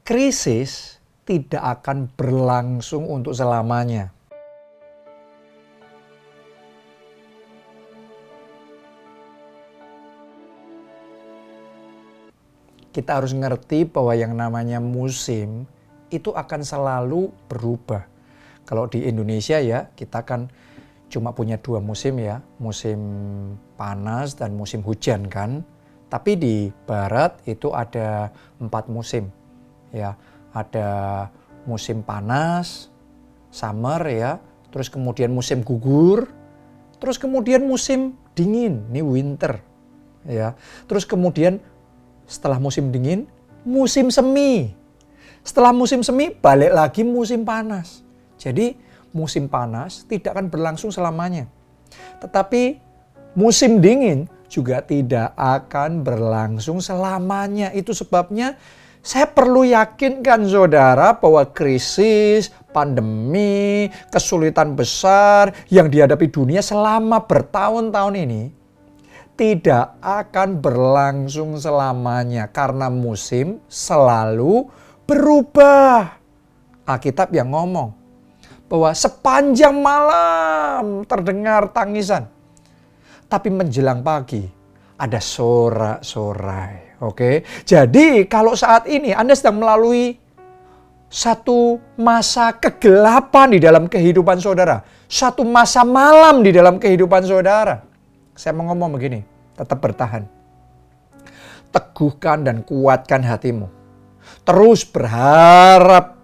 krisis tidak akan berlangsung untuk selamanya. Kita harus ngerti bahwa yang namanya musim itu akan selalu berubah. Kalau di Indonesia ya, kita kan cuma punya 2 musim ya, musim panas dan musim hujan kan. Tapi di barat itu ada 4 musim. Ya, ada musim panas, summer ya, terus kemudian musim gugur, terus kemudian musim dingin, ini winter. Ya. Terus kemudian setelah musim dingin, musim semi. Setelah musim semi, balik lagi musim panas. Jadi musim panas tidak akan berlangsung selamanya. Tetapi musim dingin juga tidak akan berlangsung selamanya. Itu sebabnya saya perlu yakinkan saudara bahwa krisis, pandemi, kesulitan besar yang dihadapi dunia selama bertahun-tahun ini tidak akan berlangsung selamanya karena musim selalu berubah. Alkitab yang ngomong bahwa sepanjang malam terdengar tangisan, tapi menjelang pagi ada sorak-sorai. Oke, jadi kalau saat ini Anda sedang melalui satu masa kegelapan di dalam kehidupan saudara, satu masa malam di dalam kehidupan saudara, saya mau ngomong begini, tetap bertahan. Teguhkan dan kuatkan hatimu. Terus berharap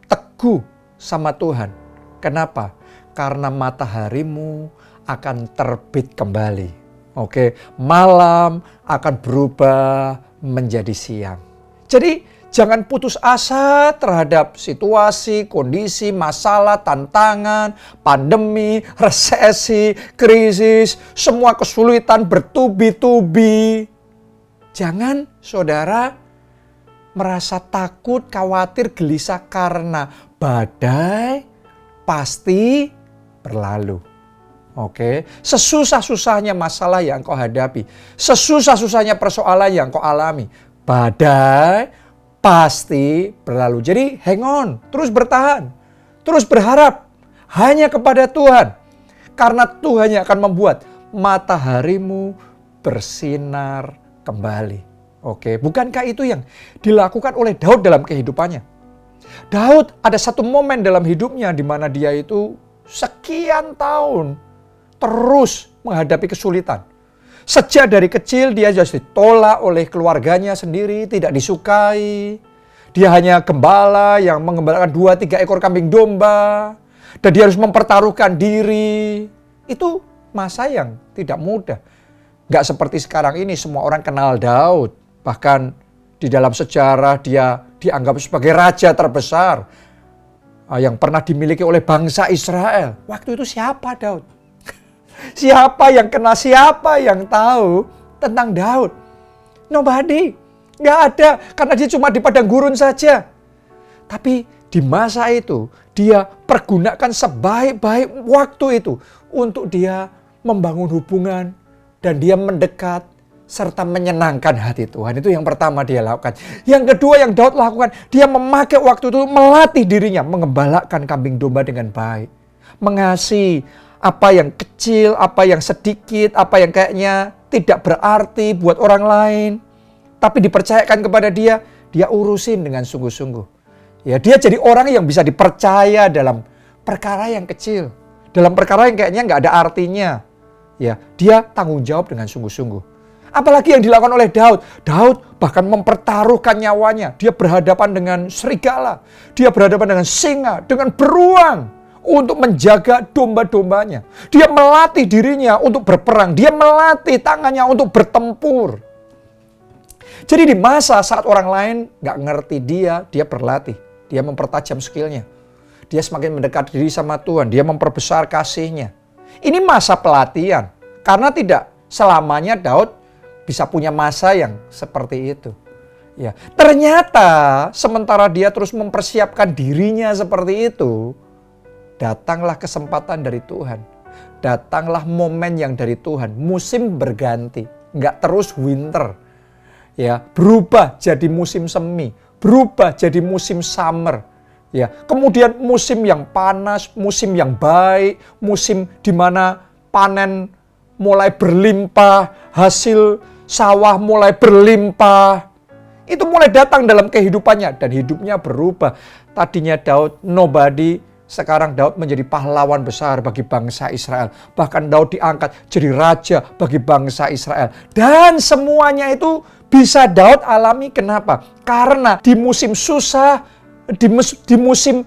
teguh sama Tuhan. Kenapa? Karena mataharimu akan terbit kembali. Oke, malam akan berubah menjadi siang. Jadi jangan putus asa terhadap situasi, kondisi, masalah, tantangan, pandemi, resesi, krisis, semua kesulitan bertubi-tubi. Jangan saudara merasa takut, khawatir, gelisah karena badai pasti berlalu. Oke, sesusah-susahnya masalah yang kau hadapi, sesusah-susahnya persoalan yang kau alami, badai pasti berlalu. Jadi hang on, terus bertahan, terus berharap hanya kepada Tuhan. Karena Tuhan yang akan membuat mataharimu bersinar kembali. Oke, bukankah itu yang dilakukan oleh Daud dalam kehidupannya? Daud ada satu momen dalam hidupnya di mana dia itu sekian tahun terus menghadapi kesulitan. Sejak dari kecil dia jadi ditolak oleh keluarganya sendiri, tidak disukai. Dia hanya gembala yang mengembalakan 2-3 ekor kambing domba. Dan dia harus mempertaruhkan diri. Itu masa yang tidak mudah. Gak seperti sekarang ini semua orang kenal Daud. Bahkan di dalam sejarah dia dianggap sebagai raja terbesar yang pernah dimiliki oleh bangsa Israel. Waktu itu siapa Daud? Siapa yang kenal, siapa yang tahu tentang Daud? Nobody. Nggak ada, karena dia cuma di padang gurun saja. Tapi di masa itu, dia pergunakan sebaik-baik waktu itu untuk dia membangun hubungan dan dia mendekat serta menyenangkan hati Tuhan. Itu yang pertama dia lakukan. Yang kedua yang Daud lakukan, dia memakai waktu itu melatih dirinya, mengembalakan kambing domba dengan baik. Mengasihi apa yang kecil, apa yang sedikit, apa yang kayaknya tidak berarti buat orang lain. Tapi dipercayakan kepada dia, dia urusin dengan sungguh-sungguh. Ya, dia jadi orang yang bisa dipercaya dalam perkara yang kecil. Dalam perkara yang kayaknya nggak ada artinya. Ya, dia tanggung jawab dengan sungguh-sungguh. Apalagi yang dilakukan oleh Daud. Daud bahkan mempertaruhkan nyawanya. Dia berhadapan dengan serigala. Dia berhadapan dengan singa, dengan beruang. Untuk menjaga domba-dombanya. Dia melatih dirinya untuk berperang. Dia melatih tangannya untuk bertempur. Jadi di masa saat orang lain gak ngerti dia berlatih. Dia mempertajam skillnya. Dia semakin mendekat diri sama Tuhan. Dia memperbesar kasihnya. Ini masa pelatihan. Karena tidak selamanya Daud bisa punya masa yang seperti itu. Ya, ternyata sementara dia terus mempersiapkan dirinya seperti itu, datanglah kesempatan dari Tuhan. Datanglah momen yang dari Tuhan. Musim berganti. Nggak terus winter. Ya, berubah jadi musim semi. berubah jadi musim summer. Ya, kemudian musim yang panas, musim yang baik, musim di mana panen mulai berlimpah, hasil sawah mulai berlimpah. Itu mulai datang dalam kehidupannya dan hidupnya berubah. Tadinya Daud nobody, sekarang Daud menjadi pahlawan besar bagi bangsa Israel. Bahkan Daud diangkat jadi raja bagi bangsa Israel. Dan semuanya itu bisa Daud alami. Kenapa? Karena di musim susah, di musim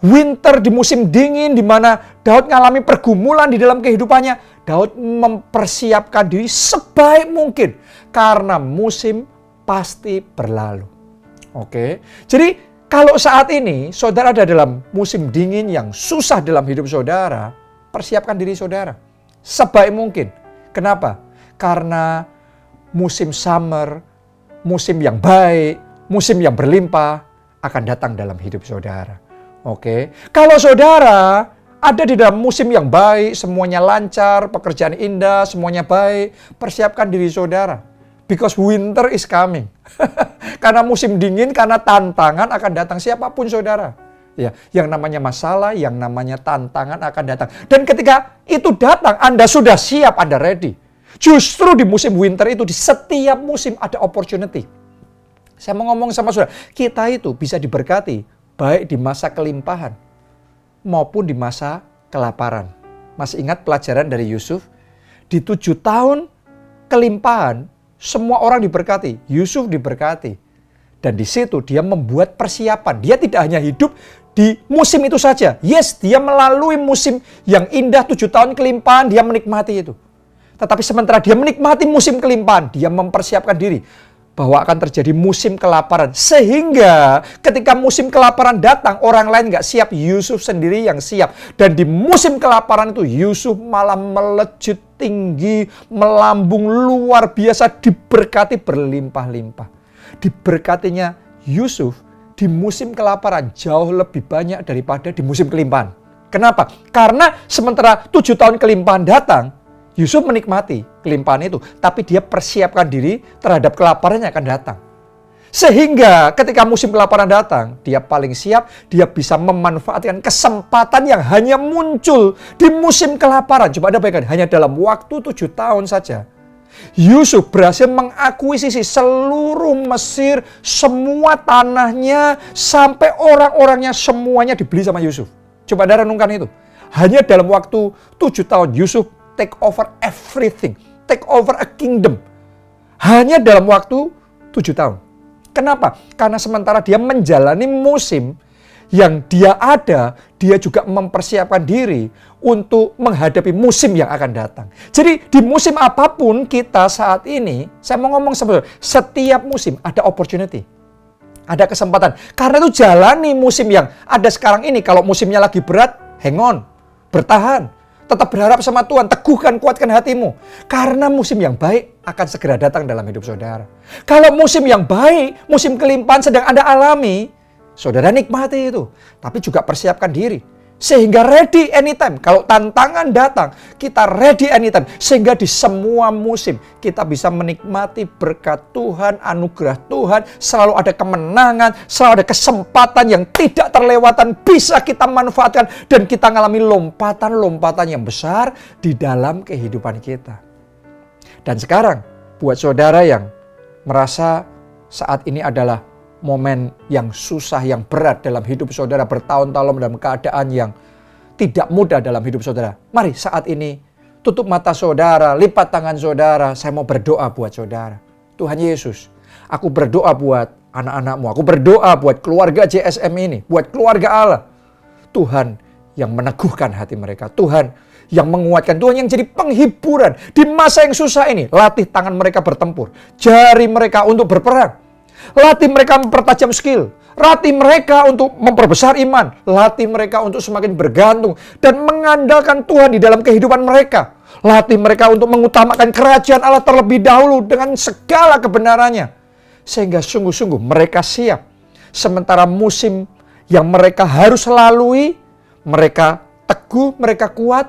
winter, di musim dingin, di mana Daud mengalami pergumulan di dalam kehidupannya, Daud mempersiapkan diri sebaik mungkin karena musim pasti berlalu. Oke, jadi kalau saat ini saudara ada dalam musim dingin yang susah dalam hidup saudara, persiapkan diri saudara sebaik mungkin. Kenapa? Karena musim summer, musim yang baik, musim yang berlimpah akan datang dalam hidup saudara. Oke, kalau saudara ada di dalam musim yang baik, semuanya lancar, pekerjaan indah, semuanya baik, persiapkan diri saudara. Because winter is coming. Karena musim dingin, karena tantangan akan datang siapapun saudara. Ya, yang namanya masalah, yang namanya tantangan akan datang. Dan ketika itu datang, Anda sudah siap, Anda ready. Justru di musim winter itu, di setiap musim ada opportunity. Saya mau ngomong sama saudara, kita itu bisa diberkati baik di masa kelimpahan maupun di masa kelaparan. Masih ingat pelajaran dari Yusuf? Di 7 tahun kelimpahan, semua orang diberkati. Yusuf diberkati. Dan di situ dia membuat persiapan. Dia tidak hanya hidup di musim itu saja. Yes, dia melalui musim yang indah 7 tahun kelimpahan, dia menikmati itu. Tetapi sementara dia menikmati musim kelimpahan, dia mempersiapkan diri bahwa akan terjadi musim kelaparan. Sehingga ketika musim kelaparan datang, orang lain nggak siap, Yusuf sendiri yang siap. Dan di musim kelaparan itu, Yusuf malah melejit tinggi, melambung luar biasa, diberkati berlimpah-limpah. Diberkatinya Yusuf di musim kelaparan jauh lebih banyak daripada di musim kelimpahan. Kenapa? Karena sementara 7 tahun kelimpahan datang, Yusuf menikmati kelimpahan itu, tapi dia persiapkan diri terhadap kelaparan yang akan datang. Sehingga ketika musim kelaparan datang, dia paling siap, dia bisa memanfaatkan kesempatan yang hanya muncul di musim kelaparan. Coba Anda bayangkan, hanya dalam waktu 7 tahun saja, Yusuf berhasil mengakuisisi seluruh Mesir, semua tanahnya, sampai orang-orangnya semuanya dibeli sama Yusuf. Coba Anda renungkan itu. Hanya dalam waktu 7 tahun, Yusuf take over everything, take over a kingdom. Hanya dalam waktu 7 tahun. Kenapa? Karena sementara dia menjalani musim yang dia ada, dia juga mempersiapkan diri untuk menghadapi musim yang akan datang. Jadi di musim apapun kita saat ini, saya mau ngomong sebenarnya, setiap musim ada opportunity. Ada kesempatan. Karena itu jalani musim yang ada sekarang ini. Kalau musimnya lagi berat, hang on, bertahan. Tetap berharap sama Tuhan, teguhkan, kuatkan hatimu. Karena musim yang baik akan segera datang dalam hidup saudara. Kalau musim yang baik, musim kelimpahan sedang Anda alami, saudara nikmati itu. Tapi juga persiapkan diri. Sehingga ready anytime. Kalau tantangan datang, kita ready anytime. Sehingga di semua musim, kita bisa menikmati berkat Tuhan, anugerah Tuhan. Selalu ada kemenangan, selalu ada kesempatan yang tidak terlewatan. Bisa kita manfaatkan dan kita mengalami lompatan-lompatan yang besar di dalam kehidupan kita. Dan sekarang, buat saudara yang merasa saat ini adalah momen yang susah, yang berat dalam hidup saudara, bertahun-tahun dalam keadaan yang tidak mudah dalam hidup saudara. Mari saat ini tutup mata saudara, lipat tangan saudara. Saya mau berdoa buat saudara. Tuhan Yesus, aku berdoa buat anak-anakmu. Aku berdoa buat keluarga JSM ini, buat keluarga Allah. Tuhan yang meneguhkan hati mereka. Tuhan yang menguatkan. Tuhan yang jadi penghiburan di masa yang susah ini. Latih tangan mereka bertempur. Jari mereka untuk berperang. Latih mereka mempertajam skill. Latih mereka untuk memperbesar iman. Latih mereka untuk semakin bergantung dan mengandalkan Tuhan di dalam kehidupan mereka. Latih mereka untuk mengutamakan kerajaan Allah terlebih dahulu dengan segala kebenarannya. Sehingga sungguh-sungguh mereka siap. Sementara musim yang mereka harus lalui, mereka teguh, mereka kuat,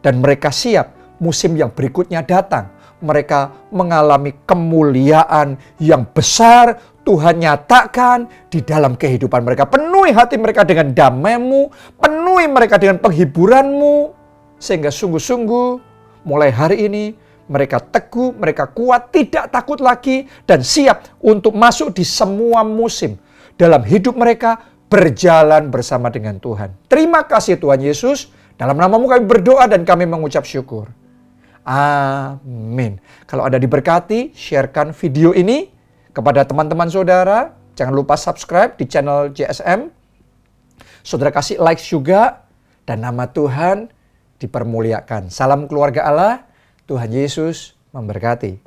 dan mereka siap musim yang berikutnya datang. mereka mengalami kemuliaan yang besar. Tuhan nyatakan di dalam kehidupan mereka. Penuhi hati mereka dengan damai-Mu, penuhi mereka dengan penghiburan-Mu, sehingga sungguh-sungguh mulai hari ini mereka teguh, mereka kuat, tidak takut lagi, dan siap untuk masuk di semua musim dalam hidup mereka, berjalan bersama dengan Tuhan. Terima kasih Tuhan Yesus. Dalam nama-Mu kami berdoa dan kami mengucap syukur. Amin. Kalau Anda diberkati, sharekan video ini kepada teman-teman saudara. Jangan lupa subscribe di channel JSM. Saudara kasih like juga, dan nama Tuhan dipermuliakan. Salam keluarga Allah. Tuhan Yesus memberkati.